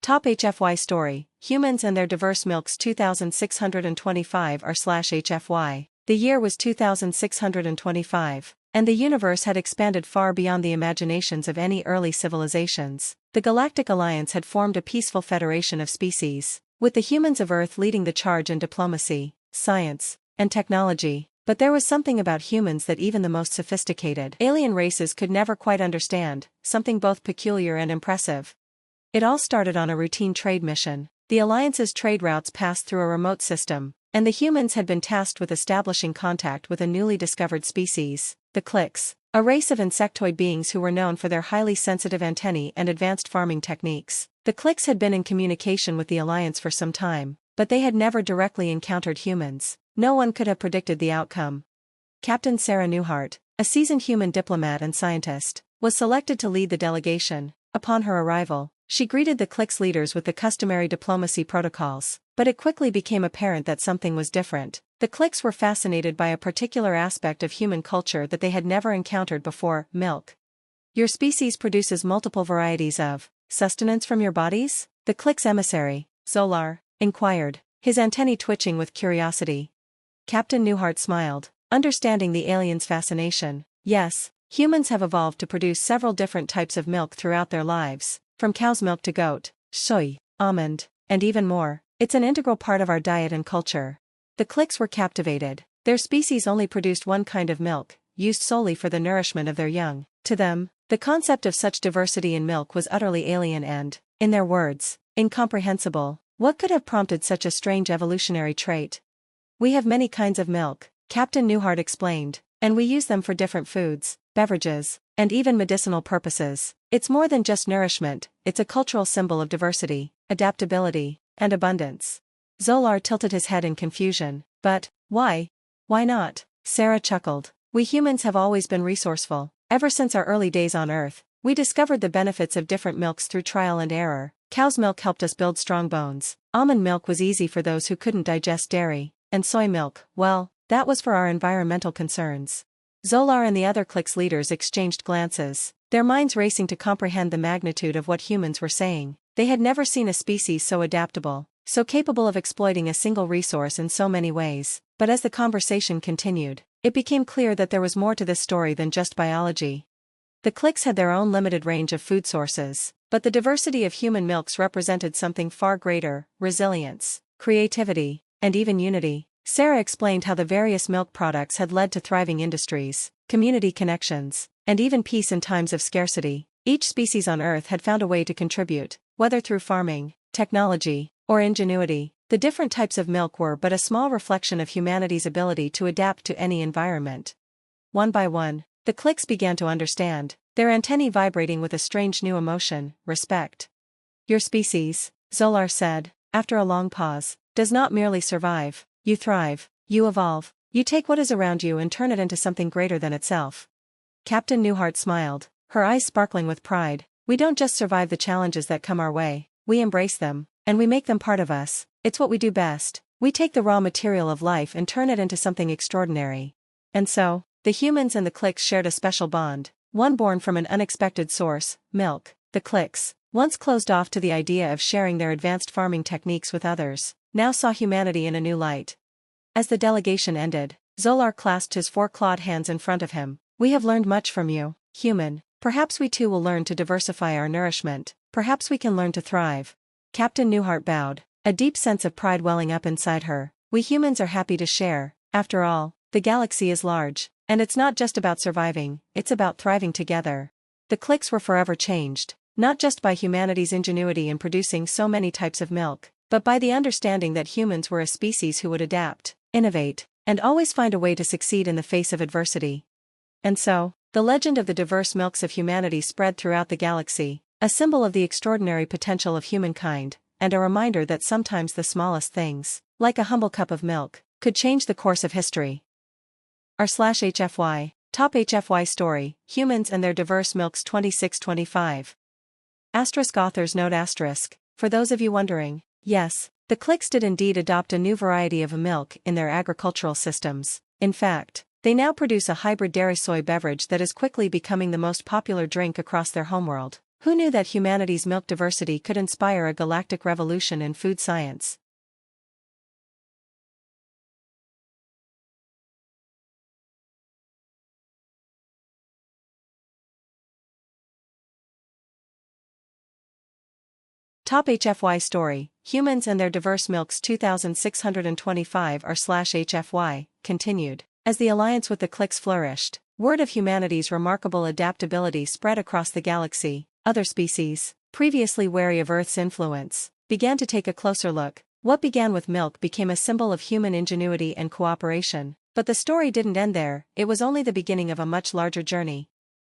Top HFY story, Humans and Their Diverse Milks 2625 r/HFY. The year was 2625, and the universe had expanded far beyond the imaginations of any early civilizations. The Galactic Alliance had formed a peaceful federation of species, with the humans of Earth leading the charge in diplomacy, science, and technology. But there was something about humans that even the most sophisticated alien races could never quite understand, something both peculiar and impressive. It all started on a routine trade mission. The Alliance's trade routes passed through a remote system, and the humans had been tasked with establishing contact with a newly discovered species, the Cliques, a race of insectoid beings who were known for their highly sensitive antennae and advanced farming techniques. The Cliques had been in communication with the Alliance for some time, but they had never directly encountered humans. No one could have predicted the outcome. Captain Sarah Newhart, a seasoned human diplomat and scientist, was selected to lead the delegation. Upon her arrival, she greeted the Cliques leaders with the customary diplomacy protocols, but it quickly became apparent that something was different. The Cliques were fascinated by a particular aspect of human culture that they had never encountered before: milk. Your species produces multiple varieties of sustenance from your bodies? The Cliques' emissary, Zolar, inquired, his antennae twitching with curiosity. Captain Newhart smiled, understanding the alien's fascination. Yes, humans have evolved to produce several different types of milk throughout their lives, from cow's milk to goat, soy, almond, and even more. It's an integral part of our diet and culture. The Cliques were captivated. Their species only produced one kind of milk, used solely for the nourishment of their young. To them, the concept of such diversity in milk was utterly alien and, in their words, incomprehensible. What could have prompted such a strange evolutionary trait? We have many kinds of milk, Captain Newhart explained, and we use them for different foods, beverages, and even medicinal purposes. It's more than just nourishment, it's a cultural symbol of diversity, adaptability, and abundance. Zolar tilted his head in confusion. But, why? Why not? Sarah chuckled. We humans have always been resourceful. Ever since our early days on Earth, we discovered the benefits of different milks through trial and error. Cow's milk helped us build strong bones. Almond milk was easy for those who couldn't digest dairy. And soy milk, well, that was for our environmental concerns. Zolar and the other Cliques leaders exchanged glances, their minds racing to comprehend the magnitude of what humans were saying. They had never seen a species so adaptable, so capable of exploiting a single resource in so many ways. But as the conversation continued, it became clear that there was more to this story than just biology. The Cliques had their own limited range of food sources, but the diversity of human milks represented something far greater: resilience, creativity, and even unity. Sarah explained how the various milk products had led to thriving industries, community connections, and even peace in times of scarcity. Each species on Earth had found a way to contribute, whether through farming, technology, or ingenuity. The different types of milk were but a small reflection of humanity's ability to adapt to any environment. One by one, the Cliques began to understand, their antennae vibrating with a strange new emotion: respect. Your species, Zolar said, after a long pause, does not merely survive. You thrive, you evolve, you take what is around you and turn it into something greater than itself. Captain Newhart smiled, her eyes sparkling with pride. We don't just survive the challenges that come our way, we embrace them, and we make them part of us. It's what we do best. We take the raw material of life and turn it into something extraordinary. And so, the humans and the Cliques shared a special bond, one born from an unexpected source: milk. The Cliques, once closed off to the idea of sharing their advanced farming techniques with others, now saw humanity in a new light. As the delegation ended, Zolar clasped his four-clawed hands in front of him. We have learned much from you, human. Perhaps we too will learn to diversify our nourishment. Perhaps we can learn to thrive. Captain Newhart bowed, a deep sense of pride welling up inside her. We humans are happy to share. After all, the galaxy is large, and it's not just about surviving, it's about thriving together. The Cliques were forever changed, not just by humanity's ingenuity in producing so many types of milk, but by the understanding that humans were a species who would adapt, innovate, and always find a way to succeed in the face of adversity. And so, the legend of the diverse milks of humanity spread throughout the galaxy, a symbol of the extraordinary potential of humankind, and a reminder that sometimes the smallest things, like a humble cup of milk, could change the course of history. r/HFY, Top HFY Story, Humans and Their Diverse Milks 2625. Author's note: for those of you wondering, yes, the Cliques did indeed adopt a new variety of milk in their agricultural systems. In fact, they now produce a hybrid dairy soy beverage that is quickly becoming the most popular drink across their homeworld. Who knew that humanity's milk diversity could inspire a galactic revolution in food science? Top HFY story: Humans and their diverse milks 2625 r/HFY, continued. As the alliance with the cliques flourished, word of humanity's remarkable adaptability spread across the galaxy. Other species, previously wary of Earth's influence, began to take a closer look. What began with milk became a symbol of human ingenuity and cooperation. But the story didn't end there, it was only the beginning of a much larger journey.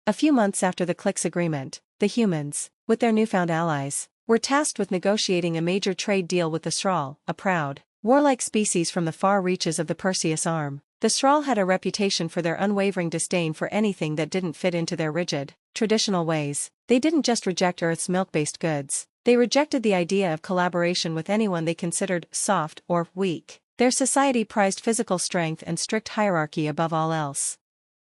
A few months after the cliques' agreement, the humans, with their newfound allies, were tasked with negotiating a major trade deal with the Sraal, a proud, warlike species from the far reaches of the Perseus arm. The Sraal had a reputation for their unwavering disdain for anything that didn't fit into their rigid, traditional ways. They didn't just reject Earth's milk-based goods, they rejected the idea of collaboration with anyone they considered soft or weak. Their society prized physical strength and strict hierarchy above all else.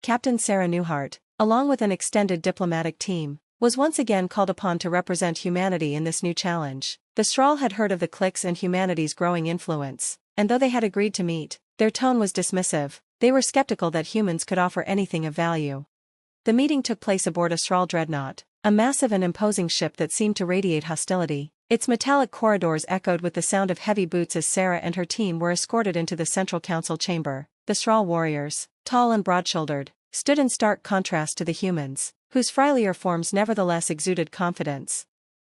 Captain Sarah Newhart, along with an extended diplomatic team, was once again called upon to represent humanity in this new challenge. The Sraal had heard of the cliques and humanity's growing influence, and though they had agreed to meet, their tone was dismissive. They were skeptical that humans could offer anything of value. The meeting took place aboard a Sraal dreadnought, a massive and imposing ship that seemed to radiate hostility. Its metallic corridors echoed with the sound of heavy boots as Sarah and her team were escorted into the central council chamber. The Sraal warriors, tall and broad-shouldered, stood in stark contrast to the humans, whose frilier forms nevertheless exuded confidence.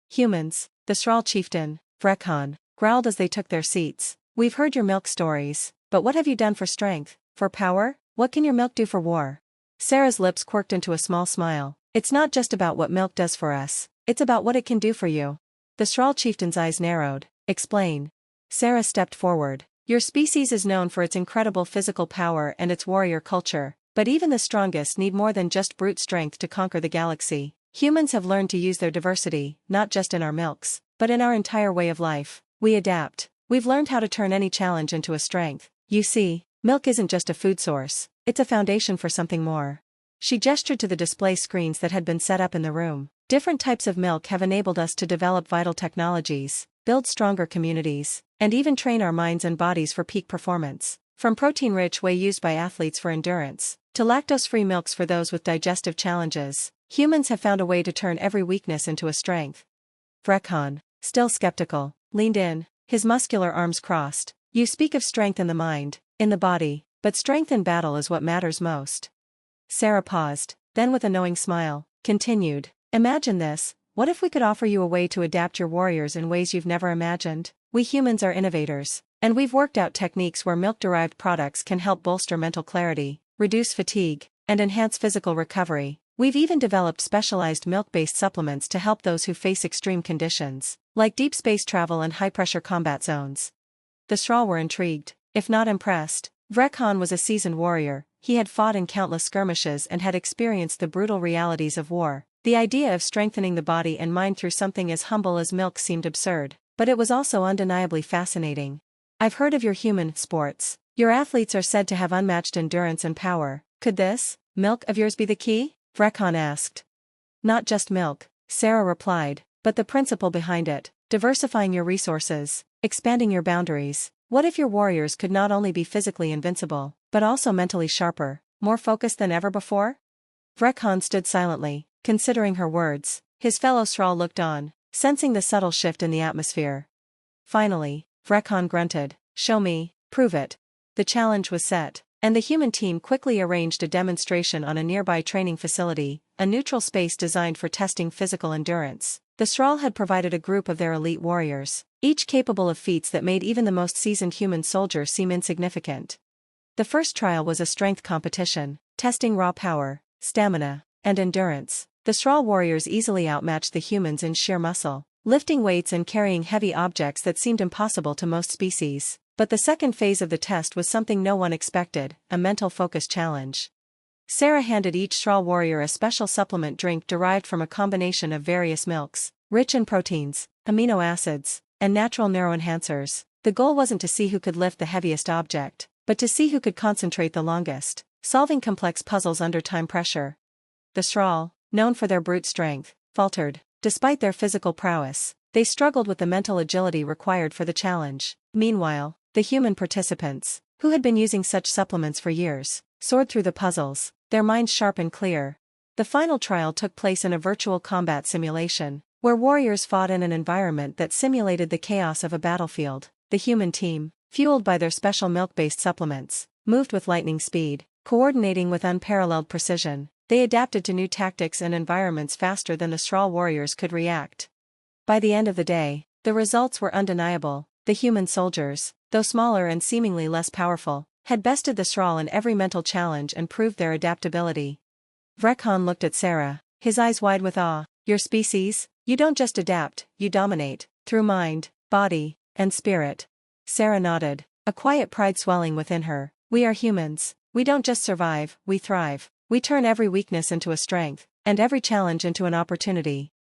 Humans, the Sraal chieftain, Vrekhan, growled as they took their seats. We've heard your milk stories, but what have you done for strength, for power? What can your milk do for war? Sarah's lips quirked into a small smile. It's not just about what milk does for us, it's about what it can do for you. The Sraal chieftain's eyes narrowed. Explain. Sarah stepped forward. Your species is known for its incredible physical power and its warrior culture. But even the strongest need more than just brute strength to conquer the galaxy. Humans have learned to use their diversity, not just in our milks, but in our entire way of life. We adapt. We've learned how to turn any challenge into a strength. You see, milk isn't just a food source, it's a foundation for something more. She gestured to the display screens that had been set up in the room. Different types of milk have enabled us to develop vital technologies, build stronger communities, and even train our minds and bodies for peak performance. From protein-rich whey used by athletes for endurance, to lactose-free milks for those with digestive challenges, humans have found a way to turn every weakness into a strength. Vrekhan, still skeptical, leaned in, his muscular arms crossed. You speak of strength in the mind, in the body, but strength in battle is what matters most. Sarah paused, then with a knowing smile, continued, imagine this, what if we could offer you a way to adapt your warriors in ways you've never imagined? We humans are innovators, and we've worked out techniques where milk-derived products can help bolster mental clarity, reduce fatigue, and enhance physical recovery. We've even developed specialized milk-based supplements to help those who face extreme conditions, like deep space travel and high-pressure combat zones. The Sraal were intrigued, if not impressed. Vrekhan was a seasoned warrior, he had fought in countless skirmishes and had experienced the brutal realities of war. The idea of strengthening the body and mind through something as humble as milk seemed absurd, but it was also undeniably fascinating. I've heard of your human sports. Your athletes are said to have unmatched endurance and power. Could this milk of yours be the key? Vrekhan asked. Not just milk, Sarah replied, but the principle behind it, diversifying your resources, expanding your boundaries. What if your warriors could not only be physically invincible, but also mentally sharper, more focused than ever before? Vrekhan stood silently, considering her words. His fellow Sraal looked on, sensing the subtle shift in the atmosphere. Finally, Vrekhan grunted, show me, prove it. The challenge was set, and the human team quickly arranged a demonstration on a nearby training facility, a neutral space designed for testing physical endurance. The Sraal had provided a group of their elite warriors, each capable of feats that made even the most seasoned human soldier seem insignificant. The first trial was a strength competition, testing raw power, stamina, and endurance. The Sraal warriors easily outmatched the humans in sheer muscle, lifting weights and carrying heavy objects that seemed impossible to most species. But the second phase of the test was something no one expected, a mental focus challenge. Sarah handed each Sraal warrior a special supplement drink derived from a combination of various milks, rich in proteins, amino acids, and natural neuroenhancers. The goal wasn't to see who could lift the heaviest object, but to see who could concentrate the longest, solving complex puzzles under time pressure. The Sraal, known for their brute strength, faltered. Despite their physical prowess, they struggled with the mental agility required for the challenge. Meanwhile, the human participants, who had been using such supplements for years, soared through the puzzles, their minds sharp and clear. The final trial took place in a virtual combat simulation, where warriors fought in an environment that simulated the chaos of a battlefield. The human team, fueled by their special milk-based supplements, moved with lightning speed, coordinating with unparalleled precision. They adapted to new tactics and environments faster than the Sral warriors could react. By the end of the day, the results were undeniable. The human soldiers, though smaller and seemingly less powerful, had bested the Sral in every mental challenge and proved their adaptability. Vrekhan looked at Sarah, his eyes wide with awe. Your species? You don't just adapt, you dominate, through mind, body, and spirit. Sarah nodded, a quiet pride swelling within her. We are humans. We don't just survive, we thrive. We turn every weakness into a strength, and every challenge into an opportunity.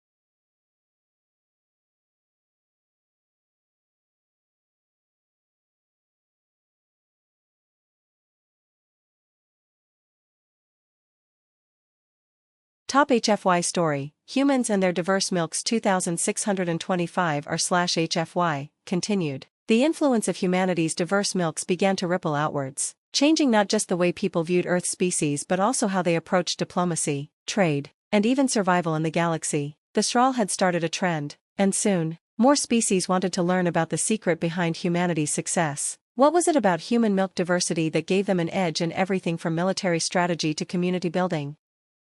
Top HFY story, Humans and Their Diverse Milks 2625 r/HFY, continued. The influence of humanity's diverse milks began to ripple outwards, changing not just the way people viewed Earth species but also how they approached diplomacy, trade, and even survival in the galaxy. The Sral had started a trend, and soon, more species wanted to learn about the secret behind humanity's success. What was it about human milk diversity that gave them an edge in everything from military strategy to community building?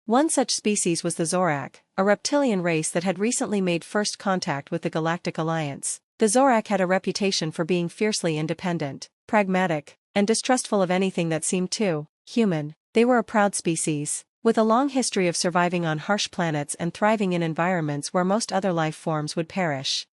One such species was the Zorak, a reptilian race that had recently made first contact with the Galactic Alliance. The Zorak had a reputation for being fiercely independent, pragmatic, and distrustful of anything that seemed too human. They were a proud species, with a long history of surviving on harsh planets and thriving in environments where most other life forms would perish.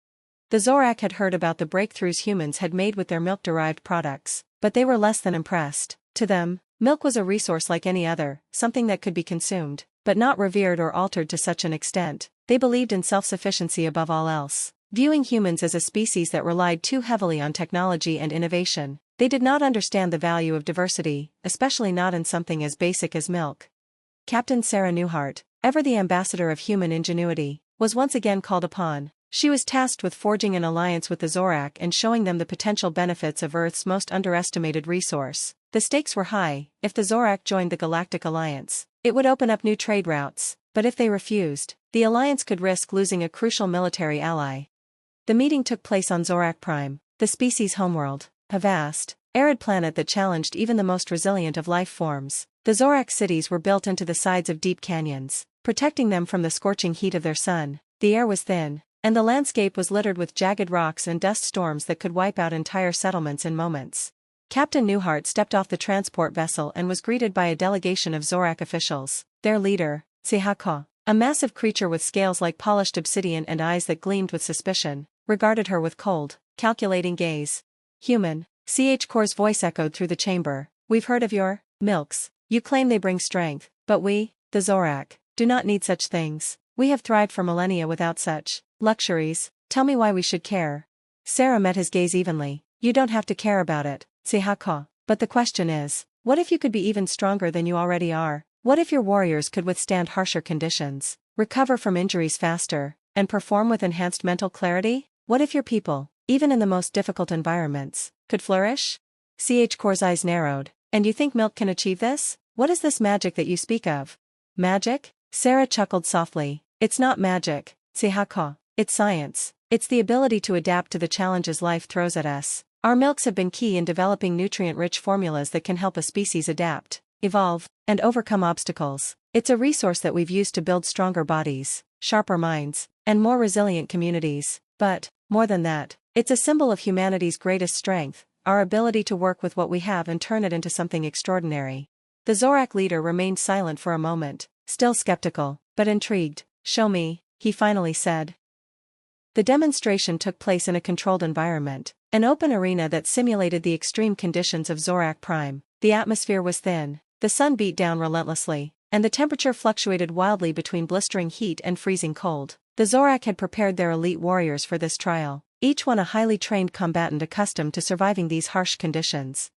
The Zorak had heard about the breakthroughs humans had made with their milk-derived products, but they were less than impressed. To them, milk was a resource like any other, something that could be consumed, but not revered or altered to such an extent. They believed in self-sufficiency above all else, viewing humans as a species that relied too heavily on technology and innovation. They did not understand the value of diversity, especially not in something as basic as milk. Captain Sarah Newhart, ever the ambassador of human ingenuity, was once again called upon. She was tasked with forging an alliance with the Zorak and showing them the potential benefits of Earth's most underestimated resource. The stakes were high. If the Zorak joined the Galactic Alliance, it would open up new trade routes, but if they refused, the Alliance could risk losing a crucial military ally. The meeting took place on Zorak Prime, the species' homeworld, a vast, arid planet that challenged even the most resilient of life forms. The Zorak cities were built into the sides of deep canyons, protecting them from the scorching heat of their sun. The air was thin, and the landscape was littered with jagged rocks and dust storms that could wipe out entire settlements in moments. Captain Newhart stepped off the transport vessel and was greeted by a delegation of Zorak officials. Their leader, HFY, a massive creature with scales like polished obsidian and eyes that gleamed with suspicion, regarded her with cold, calculating gaze. Human, HFY's voice echoed through the chamber. We've heard of your milks. You claim they bring strength, but we, the Zorak, do not need such things. We have thrived for millennia without such luxuries. Tell me why we should care. Sarah met his gaze evenly. You don't have to care about it, HFY. But the question is, what if you could be even stronger than you already are? What if your warriors could withstand harsher conditions, recover from injuries faster, and perform with enhanced mental clarity? What if your people, even in the most difficult environments, could flourish? HFY's eyes narrowed. And you think milk can achieve this? What is this magic that you speak of? Magic? Sarah chuckled softly. It's not magic, HFY. It's science. It's the ability to adapt to the challenges life throws at us. Our milks have been key in developing nutrient-rich formulas that can help a species adapt, evolve, and overcome obstacles. It's a resource that we've used to build stronger bodies, sharper minds, and more resilient communities. But, more than that, it's a symbol of humanity's greatest strength, our ability to work with what we have and turn it into something extraordinary. The Zorak leader remained silent for a moment, still skeptical, but intrigued. Show me, he finally said. The demonstration took place in a controlled environment, an open arena that simulated the extreme conditions of Zorak Prime. The atmosphere was thin, the sun beat down relentlessly, and the temperature fluctuated wildly between blistering heat and freezing cold. The Zorak had prepared their elite warriors for this trial, each one a highly trained combatant accustomed to surviving these harsh conditions.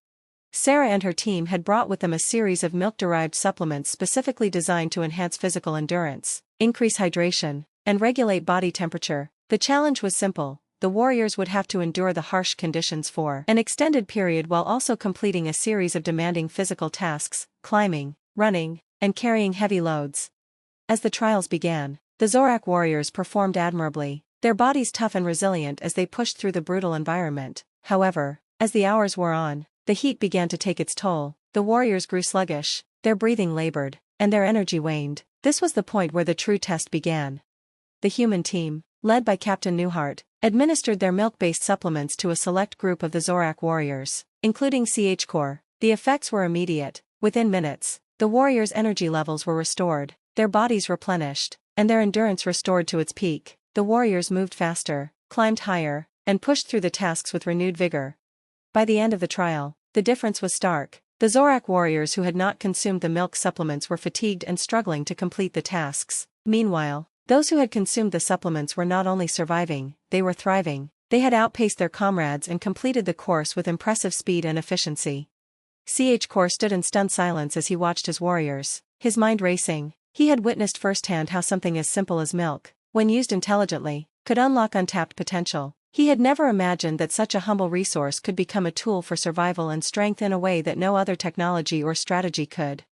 Sarah and her team had brought with them a series of milk-derived supplements specifically designed to enhance physical endurance, increase hydration, and regulate body temperature. The challenge was simple: the warriors would have to endure the harsh conditions for an extended period while also completing a series of demanding physical tasks, climbing, running, and carrying heavy loads. As the trials began, the Zorak warriors performed admirably, their bodies tough and resilient as they pushed through the brutal environment. However, as the hours wore on, the heat began to take its toll. The warriors grew sluggish, their breathing labored, and their energy waned. This was the point where the true test began. The human team, led by Captain Newhart, administered their milk-based supplements to a select group of the Zorak warriors, including CH-Core. The effects were immediate. Within minutes, the warriors' energy levels were restored, their bodies replenished, and their endurance restored to its peak. The warriors moved faster, climbed higher, and pushed through the tasks with renewed vigor. By the end of the trial, the difference was stark. The Zorak warriors who had not consumed the milk supplements were fatigued and struggling to complete the tasks. Meanwhile, those who had consumed the supplements were not only surviving, they were thriving. They had outpaced their comrades and completed the course with impressive speed and efficiency. CH-Core stood in stunned silence as he watched his warriors, his mind racing. He had witnessed firsthand how something as simple as milk, when used intelligently, could unlock untapped potential. He had never imagined that such a humble resource could become a tool for survival and strength in a way that no other technology or strategy could.